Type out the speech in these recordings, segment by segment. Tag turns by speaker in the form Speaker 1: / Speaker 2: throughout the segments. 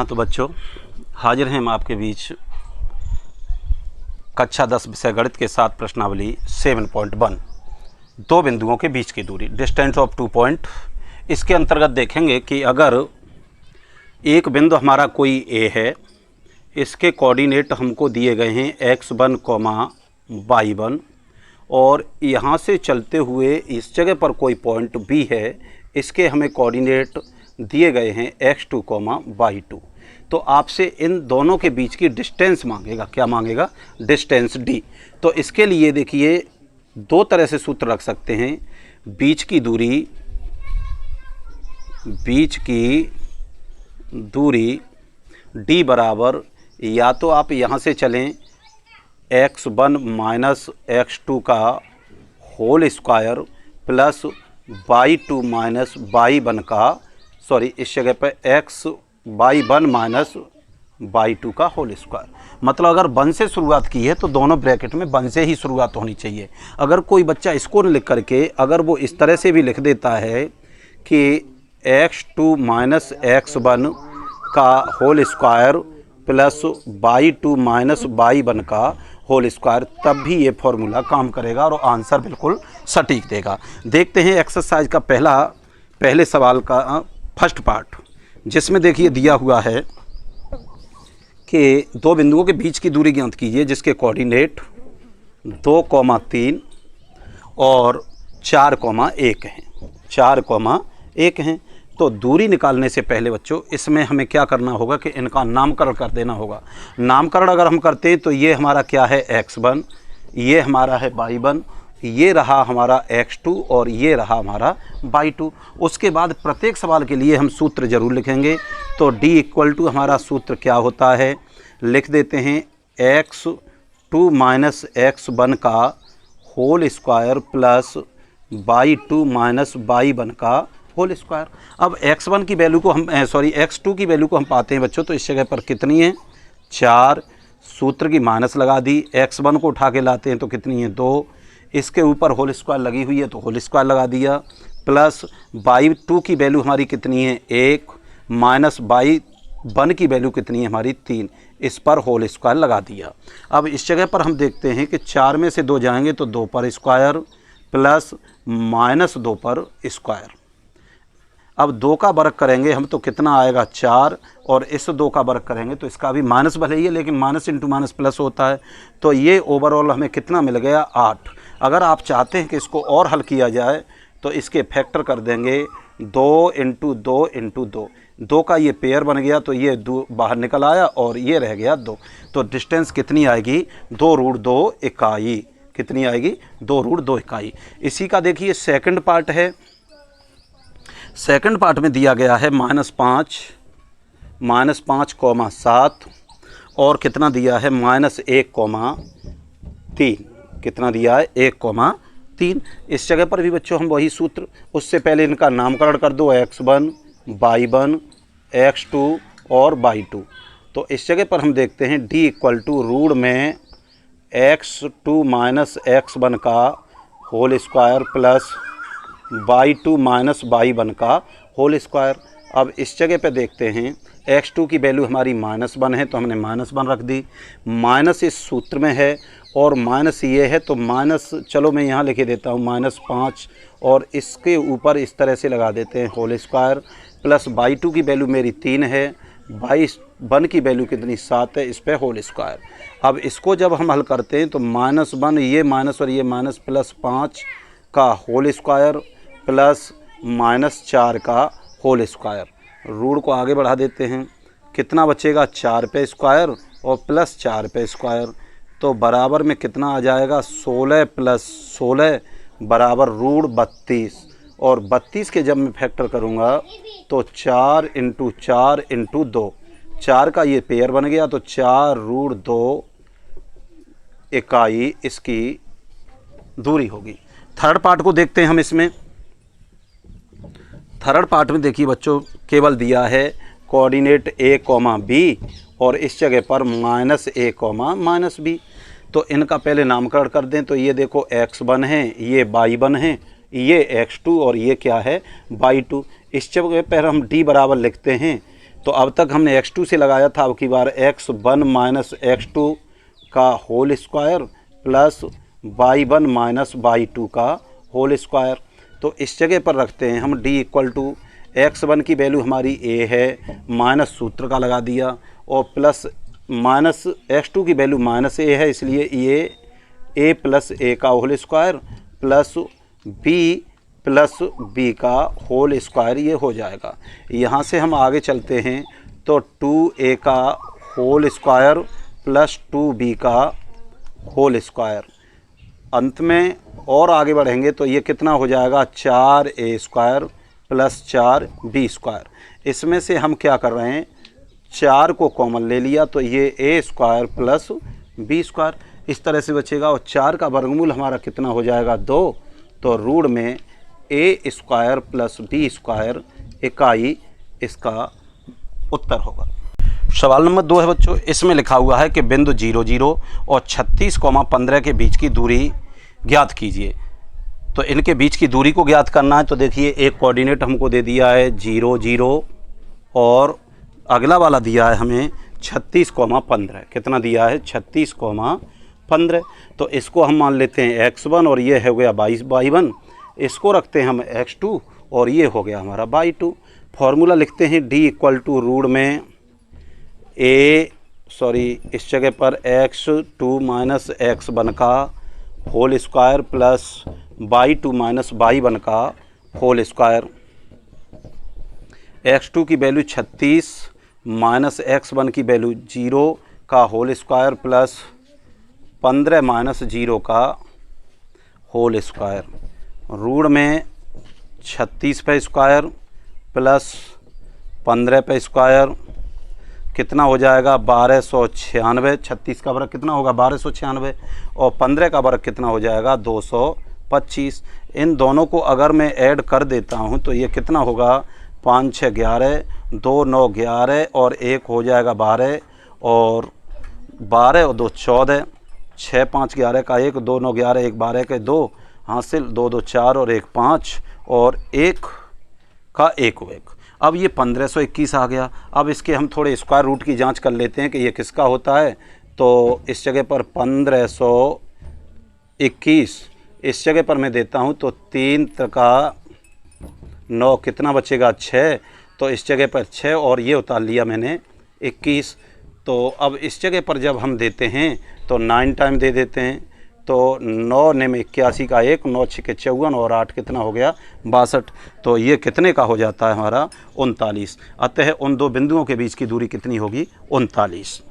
Speaker 1: हाँ तो बच्चों, हाजिर हैं हम आपके बीच कक्षा 10 विषय गणित के साथ प्रश्नावली 7.1 दो बिंदुओं के बीच की दूरी, डिस्टेंस ऑफ 2 पॉइंट। इसके अंतर्गत देखेंगे कि अगर एक बिंदु हमारा कोई ए है, इसके कोऑर्डिनेट हमको दिए गए हैं x1, y1 और यहाँ से चलते हुए इस जगह पर कोई पॉइंट बी है, इसके हमें कोऑर्डिनेट दिए गए हैं x2, y2। तो आपसे इन दोनों के बीच की डिस्टेंस मांगेगा। क्या मांगेगा? Distance d। तो इसके लिए देखिए दो तरह से सूत्र रख सकते हैं। बीच की दूरी d बराबर, या तो आप यहाँ से चलें x1 माइनस x2 का whole square plus y2 minus y1 का, सॉरी इस जगह पर y1 माइनस y2 का होल स्क्वायर। मतलब अगर 1 से शुरुआत की है तो दोनों ब्रैकेट में 1 से ही शुरुआत होनी चाहिए। अगर कोई बच्चा इसको लिख करके अगर वो इस तरह से भी लिख देता है कि x2 माइनस x1 का whole square plus y2 minus y1 का होल स्क्वायर, तब भी ये फॉर्मूला काम करेगा और आंसर बिल्कुल सटीक देगा। देखते हैं एक्सरसाइज का पहले सवाल का फर्स्ट पार्ट, जिसमें देखिए दिया हुआ है कि दो बिंदुओं के बीच की दूरी ज्ञात कीजिए जिसके कोऑर्डिनेट 2, 3 और 4, 1 हैं। तो दूरी निकालने से पहले बच्चों इसमें हमें क्या करना होगा कि इनका नामकरण कर देना होगा। नामकरण अगर हम करते हैं तो ये हमारा क्या है x1, ये हमारा है y1, ये रहा हमारा x2 और ये रहा हमारा y2। उसके बाद प्रत्येक सवाल के लिए हम सूत्र जरूर लिखेंगे। तो d इक्वल टू हमारा सूत्र क्या होता है, लिख देते हैं x2 माइनस x1 का whole square plus y2 minus y1 का होल स्क्वायर। अब x1 की वैल्यू को हम x2 की वैल्यू को हम पाते हैं बच्चों, तो इस जगह पर कितनी है 4, सूत्र की माइनस लगा दी। x1 को उठा के लाते हैं तो कितनी है 2, इसके ऊपर होल स्क्वायर लगी हुई है तो होल स्क्वायर लगा दिया, प्लस y2 की वैल्यू हमारी कितनी है 1, माइनस y1 की वैल्यू कितनी है हमारी 3, इस पर होल स्क्वायर लगा दिया। अब इस जगह पर हम देखते हैं कि 4 में से 2 जाएंगे तो 2 पर स्क्वायर प्लस माइनस 2 पर स्क्वायर। अब 2 का वर्ग करेंगे हम तो कितना आएगा 4, और इस 2 का वर्ग करेंगे तो इसका भी माइनस भले ही है लेकिन माइनस इंटू माइनस प्लस होता है। तो ये ओवरऑल हमें कितना मिल गया 8। अगर आप चाहते हैं कि इसको और हल किया जाए तो इसके फैक्टर कर देंगे 2 इंटू 2 इंटू 2, 2 का ये पेयर बन गया तो ये 2 बाहर निकल आया और ये रह गया 2। तो डिस्टेंस कितनी आएगी 2√2 इकाई। कितनी आएगी 2√2 इकाई। इसी का देखिए सेकंड पार्ट है। सेकंड पार्ट में दिया गया है -5, -5, 7 और कितना दिया है -1, 3। कितना दिया है 1, 3। इस जगह पर भी बच्चों हम वही सूत्र, उससे पहले इनका नामकरण कर दो x1, y1, x2 और y2। तो इस जगह पर हम देखते हैं d इक्वल टू रूट में x2 माइनस x1 का whole square plus y2 minus y1 का होल स्क्वायर। अब इस जगह पे देखते हैं x2 की वैल्यू हमारी -1 है तो हमने -1 रख दी, माइनस इस सूत्र में है और माइनस ये है तो माइनस, चलो मैं यहाँ लिखे देता हूँ -5 और इसके ऊपर इस तरह से लगा देते हैं होल स्क्वायर प्लस y2 की वैल्यू मेरी 3 है, y1 की वैल्यू कितनी 7 है, इस पर होल स्क्वायर। अब इसको जब हम हल करते हैं तो -1, ये माइनस और ये माइनस, प्लस 5 का होल स्क्वायर प्लस -4 का होल स्क्वायर। रूट को आगे बढ़ा देते हैं, कितना बचेगा 4 पे स्क्वायर और प्लस 4 पे स्क्वायर, तो बराबर में कितना आ जाएगा 16 प्लस 16 बराबर √32। और 32 के जब मैं फैक्टर करूँगा तो 4 इंटू 4 इंटू 2, 4 का ये पेयर बन गया तो 4√2 इकाई इसकी दूरी होगी। थर्ड पार्ट को देखते हैं हम। इसमें थर्ड पार्ट में देखिए बच्चों केवल दिया है कोऑर्डिनेट a, b और इस जगह पर -a, -b। तो इनका पहले नामकरण कर दें तो ये देखो x1 है, ये y1 है, ये x2 और ये क्या है y2। इस जगह पर हम d बराबर लिखते हैं तो अब तक हमने x2 से लगाया था, अब की बार x1 माइनस x2 का whole square plus y1 minus y2 का होल स्क्वायर। तो इस जगह पर रखते हैं हम d इक्वल टू x1 की वैल्यू हमारी a है, माइनस सूत्र का लगा दिया, और प्लस माइनस x2 की वैल्यू माइनस a है, इसलिए ये a प्लस a का होल स्क्वायर प्लस b का होल स्क्वायर ये हो जाएगा। यहाँ से हम आगे चलते हैं तो 2a का होल स्क्वायर प्लस 2b का होल स्क्वायर, अंत में और आगे बढ़ेंगे तो ये कितना हो जाएगा 4a square plus 4b square. इसमें से हम क्या कर रहे हैं, 4 को कॉमन ले लिया तो ये a square plus b square इस तरह से बचेगा, और 4 का वर्गमूल हमारा कितना हो जाएगा 2, तो रूट में a square plus b square इकाई इसका उत्तर होगा। सवाल नंबर 2 है बच्चों, इसमें लिखा हुआ है कि बिंदु 0 0 और 36,15 के बीच की दूरी ज्ञात कीजिए। तो इनके बीच की दूरी को ज्ञात करना है, तो देखिए एक कोऑर्डिनेट हमको दे दिया है 0 0 और अगला वाला दिया है हमें 36,15। कितना दिया है 36,15। तो इसको हम मान लेते हैं x1 और ये हो गया y1, इसको रखते हैं हम x2 और ये हो गया हमारा y2। फॉर्मूला लिखते हैं d इक्वल टू रूट में इस जगह पर x2 माइनस x1 का whole square plus y2 minus y1 का होल स्क्वायर। x2 की वैल्यू 36 माइनस x1 की वैल्यू 0 का होल स्क्वायर प्लस 15 माइनस 0 का होल स्क्वायर, रूट में 36 पे स्क्वायर प्लस 15 पे स्क्वायर कितना हो जाएगा 1296। 36 का वर्ग कितना होगा 1296 और 15 का वर्ग कितना हो जाएगा 225। इन दोनों को अगर मैं ऐड कर देता हूं तो ये कितना होगा 5 6 11, 2 9 11 और 1 हो जाएगा 12, और 12 और 2 14, 6 5 11 का 1, 2 9 11, 1 12 के 2 हासिल, 2 2 4 और 1 5 और 1 का 1 1। अब ये 1521 आ गया। अब इसके हम थोड़े स्क्वायर रूट की जांच कर लेते हैं कि ये किसका होता है। तो इस जगह पर 1521 इस जगह पर मैं देता हूँ तो 3 का 9 कितना बचेगा 6, तो इस जगह पर 6 और ये उतार लिया मैंने 21। तो अब इस जगह पर जब हम देते हैं तो 9 टाइम दे देते हैं, तो 9 ने में 81 का 1, 9 6 के 54 और 8 कितना हो गया 62। तो ये कितने का हो जाता है हमारा 39। अतः उन दो बिंदुओं के बीच की दूरी कितनी होगी 39।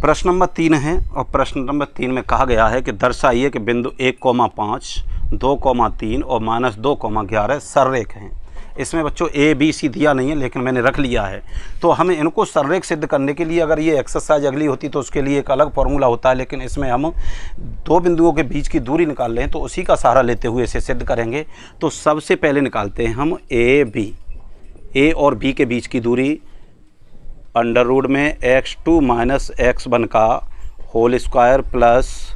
Speaker 1: प्रश्न नंबर 3 है, और प्रश्न नंबर 3 में कहा गया है कि दर्शाइए कि बिंदु 1,5, 2,3 और -2,11 सररेख हैं। इसमें बच्चों ए बी सी दिया नहीं है लेकिन मैंने रख लिया है। तो हमें इनको सररेख सिद्ध करने के लिए अगर ये एक्सरसाइज अगली होती तो उसके लिए एक अलग फॉर्मूला होता है, लेकिन इसमें हम दो बिंदुओं के बीच की दूरी निकाल रहे हैं तो उसी का सहारा लेते हुए इसे सिद्ध करेंगे। तो सबसे पहले निकालते हैं हम ए और बी के बीच की दूरी अंडर रूट में x2 माइनस x1 का whole square plus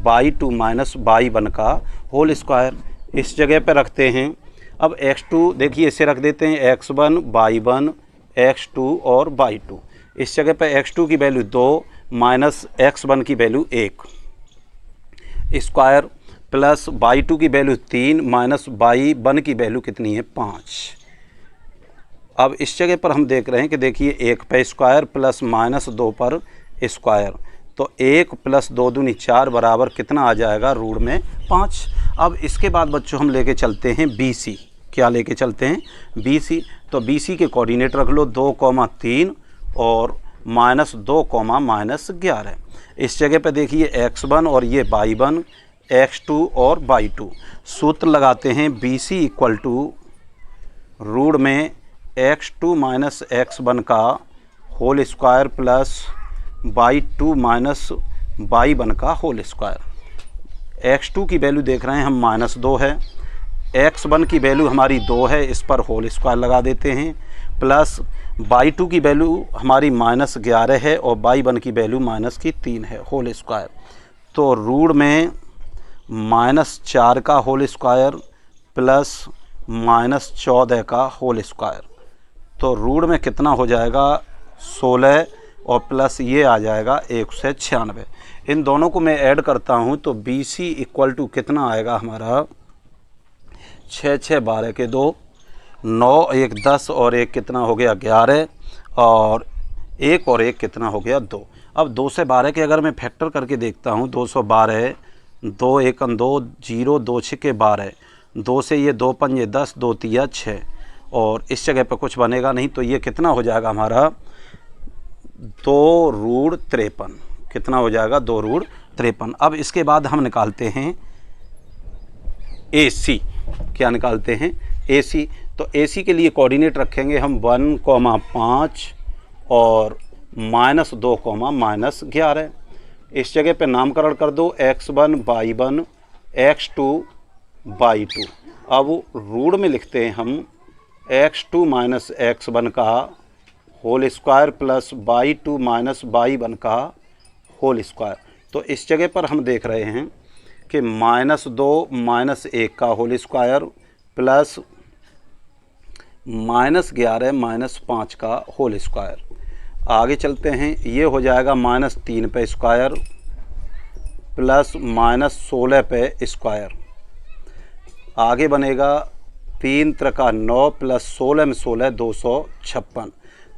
Speaker 1: y2 minus y1 का होल स्क्वायर इस जगह पर रखते हैं। अब x2 देखिए इसे रख देते हैं x1 y1 x2 और y2। इस जगह पर x2 की वैल्यू 2 माइनस x1 की वैल्यू 1 स्क्वायर प्लस y2 की वैल्यू 3 माइनस y1 की वैल्यू कितनी है 5। अब इस जगह पर हम देख रहे हैं कि देखिए 1 पर स्क्वायर प्लस माइनस 2 पर स्क्वायर, तो 1 प्लस 2 दूनी 4 बराबर कितना आ जाएगा रूट में 5। अब इसके बाद बच्चों हम लेके चलते हैं BC। क्या लेके चलते हैं BC। तो BC के कोऑर्डिनेट रख लो 2,3 और -2, -11। इस जगह पे देखिए x1 और ये y1, x2 और y2। सूत्र लगाते हैं BC इक्वल टू रूट में x2 माइनस x1 का whole square plus y2 minus y1 का होल स्क्वायर। x2 की वैल्यू देख रहे हैं हम -2 है, x1 की वैल्यू हमारी 2 है, इस पर होल स्क्वायर लगा देते हैं, प्लस y2 की वैल्यू हमारी -11 है और y1 की वैल्यू -3 है होल स्क्वायर। तो रूट में -4 का होल स्क्वायर प्लस -14 का होल स्क्वायर। तो रूट में कितना हो जाएगा 16 और प्लस ये आ जाएगा 196। इन दोनों को मैं ऐड करता हूँ तो BC इक्वल टू कितना आएगा हमारा 6 6 12 के 2, 9 1 10 और 1 कितना हो गया 11 और 1 और 1 कितना हो गया 2। अब 2 से 12 के अगर मैं फैक्टर करके देखता हूँ 212, 2 1 2 0 2 6 के 12, 2 से ये 2 5 10 2 3 6 और इस जगह पर कुछ बनेगा नहीं तो ये कितना हो जाएगा हमारा 2 रूट 53। कितना हो जाएगा 2 रूट 53। अब इसके बाद हम निकालते हैं AC। क्या निकालते हैं AC। तो AC के लिए कोऑर्डिनेट रखेंगे हम 1,5 और -2, -11। इस जगह पे नामकरण कर दो x1 y1 x2 y2। अब रूट में लिखते हैं हम x2 माइनस x1 का whole square plus y2 minus y1 का होल स्क्वायर। तो इस जगह पर हम देख रहे हैं कि -2 -1 का होल स्क्वायर प्लस -11 -5 का होल स्क्वायर। आगे चलते हैं, ये हो जाएगा -3 पे स्क्वायर प्लस -16 पे स्क्वायर। आगे बनेगा 3 त्रिका 9 प्लस 16 में 16 256।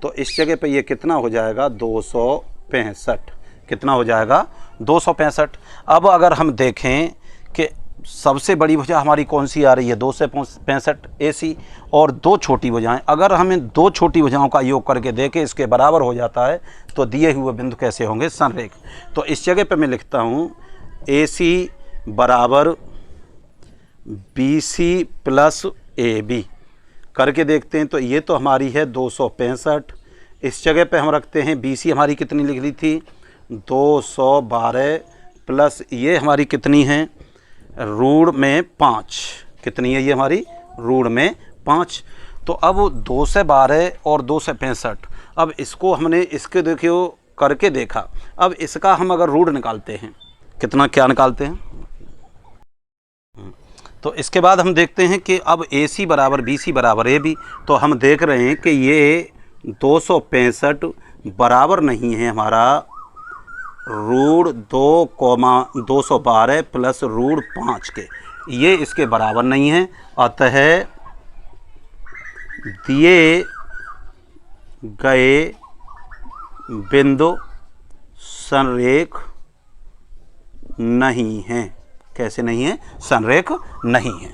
Speaker 1: तो इस जगह पे ये कितना हो जाएगा 265। कितना हो जाएगा 265। अब अगर हम देखें कि सबसे बड़ी भुजा हमारी कौन सी आ रही है 265 AC और 2 छोटी भुजाएं, अगर हमें 2 छोटी भुजाओं का योग करके देखें इसके बराबर हो जाता है तो दिए हुए बिंदु कैसे होंगे संरेख। तो इस जगह पे मैं लिखता हूँ AC बराबर BC प्लस AB करके देखते हैं। तो ये तो हमारी है 265। इस जगह पे हम रखते हैं BC हमारी कितनी लिख ली थी 212 प्लस ये हमारी कितनी है रूट में 5। कितनी है ये हमारी रूट में 5। तो अब 2 से 12 और 2 से 65। अब इसको हमने इसके देखियो करके देखा। अब इसका हम अगर रूट निकालते हैं कितना क्या निकालते हैं तो इसके बाद हम देखते हैं कि अब AC बराबर BC बराबर AB। तो हम देख रहे हैं कि ये 265 बराबर नहीं है हमारा रूट 2,212 प्लस रूट 5 के, ये इसके बराबर नहीं है। अतः दिए गए बिंदु संरेख नहीं है। कैसे नहीं है संरेख नहीं है।